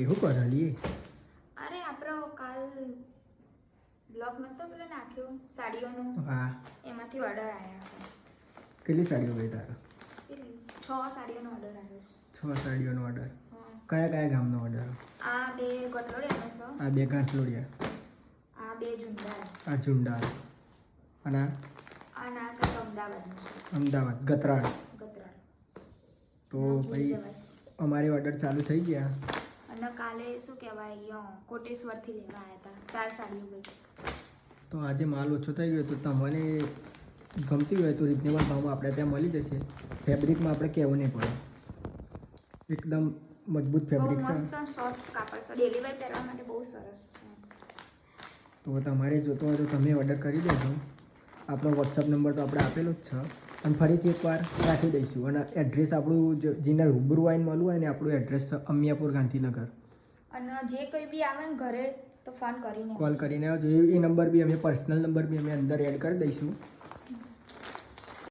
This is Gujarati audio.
એવું કરેલી અરે આપણો કાલ બ્લોગ નતો પેલો નાખ્યો સાડીઓનો, હા એમાંથી ઓર્ડર આવ્યા છે. કેટલી સાડીઓ ગઈ તારે? કેટલી 6 સાડીઓનો ઓર્ડર આવ્યો છે. 6 સાડીઓનો ઓર્ડર. હા. કયા કયા ગામનો ઓર્ડર? આ 2 ગટલોડિયાનો છે, આ 2 ગાંઠલોડિયા, આ 2 ઝુંડાર, આ ઝુંડાલ અને આ ના કંઈક અમદાવાદનું છે, અમદાવાદ ગતરાળ. ગતરાળ. તો ના, ભાઈ ભૂલ જવાય. અમારી ઓર્ડર ચાલુ થઈ ગયા. અને કાલે શું કહેવાય કોટેશ્વરથી લેવા આવ્યા હતા 4 સાડીઓ ગઈ. તો આજે માલ ઓછો થઈ ગયો તો તમને ગમતી હોય તો રિઝનેબલ ભાવમાં આપણે ત્યાં મળી જશે. ફેબ્રિકમાં આપણે કહેવું નહીં પડે, એકદમ મજબૂત બહુ ફેબ્રિક છે. મસ્ત સોફ્ટ કાપડ છે, ડેલી વેર પહેરવા માટે બહુ સરસ છે. તો તમારે જોતો હોય તો તમે ઓર્ડર કરી દેજો. આપણો વોટ્સઅપ નંબર તો આપણે આપેલો જ છે, અને ફરીથી એકવાર રાખી દઈશું. અને એડ્રેસ આપણું જેને રૂબરૂ આવીને મળવું હોય ને, આપણું એડ્રેસ છે અમિયાપુર ગાંધીનગર. અને જે કોઈ બી આવે ને ઘરે તો ફોન કરીને કોલ કરીને આવજો. એ નંબર બી અમે પર્સનલ નંબર બી અમે અંદર એડ કરી દઈશું.